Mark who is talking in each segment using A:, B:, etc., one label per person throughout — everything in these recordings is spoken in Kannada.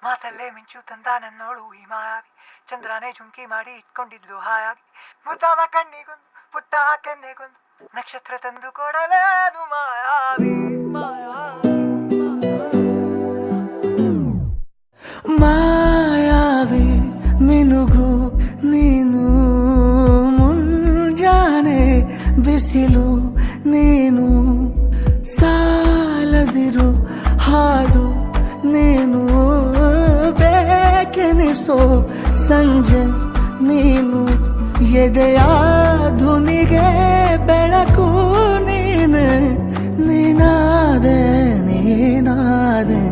A: ಮಾತಲ್ಲೇ ಮಿಂಚು ತಂದ ನನ್ನೋಳು ಈ ಮಾಯಾವಿ, ಚಂದ್ರನೇ ಜುಂಕಿ ಮಾಡಿ ಇಟ್ಕೊಂಡಿದ್ಲು ಹಾಯಾಗಿ, ಮುದ್ದಾದ ಕಣ್ಣಿಗೊಂದು ಪುಟ್ಟ ಕೆನ್ನೆಗೊಂದು ನಕ್ಷತ್ರ ತಂದು ಕೊಡಲೇನು ಮಾಯಾವಿ ಮಾಯಾವಿ ಮಿನುಗು ನೀನು, ಮುಂಜಾನೆ ಬಿಸಿಲು ನೀನು, ಸಾಲದಿರು ಹಾಡು ನೀನು, ಬೇಕೆನಿಸೋ ಸಂಜೆ ನೀನು, ಎದೆಯ ಧುನಿಗೆ ಬೆಳಕು ನೀನೆ, ನೀನಾದೆ ನೀನಾದೆ.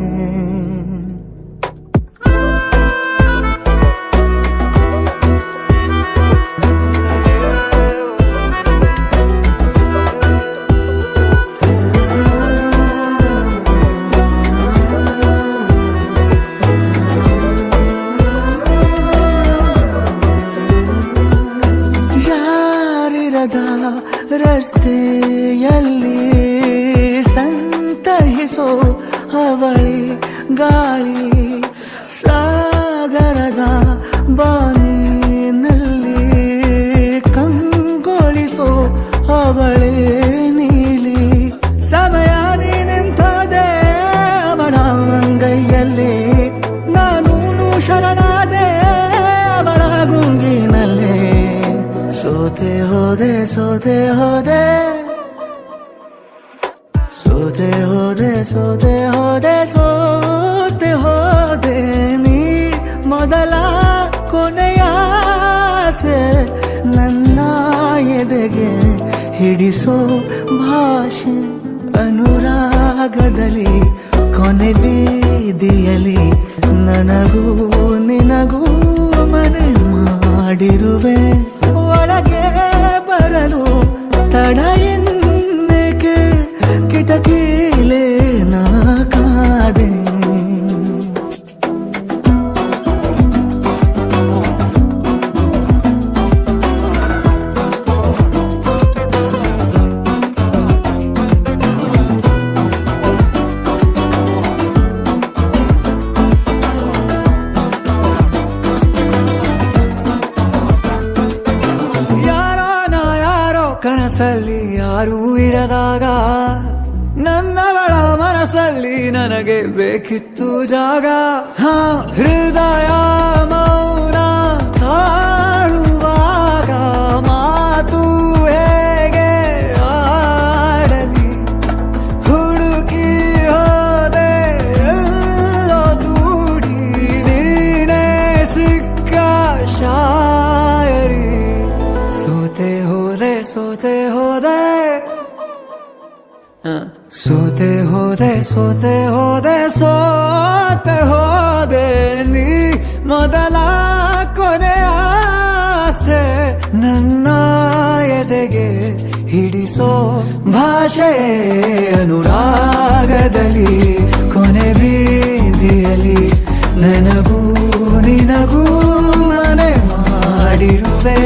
A: ರಸ್ತೆಯಲ್ಲಿ ಸಂತಹಿಸೋ ಅವಳಿ ಗಾಳಿ, ಸಾಗರದ ಬಾನಿನಲ್ಲಿ ಕಂಗೊಳಿಸೋ ಅವಳೆ ನೀಲಿ, ಸಮಯ ನಿಂತದೆ ಅವಳ ಅಂಗೈಯಲ್ಲಿ, ನಾನು ಶರಣಾದೆ ಅವಳ ಗುಂಗಿನಲ್ಲಿ, ಸೋತೆ ಹೋದೆ ಸೋತೆ ಹೋದೆ ಸೋತೆ ಹೋದೆ ಸೋತೆ ಹೋದೆ ಸೋತೆ ಹೋದೆ, ನೀ ಮೊದಲ ಕೊನೆಯ ಆಸೆ, ನನ್ನ ಎದೆಗೆ ಹಿಡಿಸೋ ಭಾಷೆ, ಅನುರಾಗದಲ್ಲಿ ಕೊನೆ ಬೀದಿಯಲ್ಲಿ ನನಗೂ ನಿನಗೂ ಮನೆ ಮಾಡಿರುವೆ, ಒಳಗೆ ಬರಲು ತಡ ಎನ್ನಕ್ಕೆ ಕಿಟಕಿಲೇ ನಾ ಕಾದೆ. ಕನಸಲ್ಲಿ ಯಾರೂ ಇರದಾಗ ನನ್ನವಳ ಮನಸ್ಸಲ್ಲಿ ನನಗೆ ಬೇಕಿತ್ತು ಜಾಗ, ಹೃದಯ ಮೌನ ತಾಳುವಾಗ ಮಾತು ಹೇಗೆ ಆಡಲಿ, ಹುಡುಕಿ ಹೋದೆ ಎಲ್ಲೋ ದೂಡಿ ನೀನೇ ಸಿಕ್ಕ ಶಾಯರಿ, ಸೋತೆ ಹೋದೆ ಸೋತೆ ಹೋದೆ ಸೋತೆ ಹೋದೆ ಸೋತೆ ಹೋದೆ ಸೋತೆ ಹೋದೆ, ನೀ ಮೊದಲ ಕೊನೆ ಆಸೆ, ನನ್ನ ಎದೆಗೆ ಹಿಡಿಸೋ ಭಾಷೆ, ಅನುರಾಗದಲ್ಲಿ ಕೊನೆ ಬೀದಿಯಲ್ಲಿ ನನಗೂ ನಿನಗೂ ಮನೆ ಮಾಡಿರುವೆ.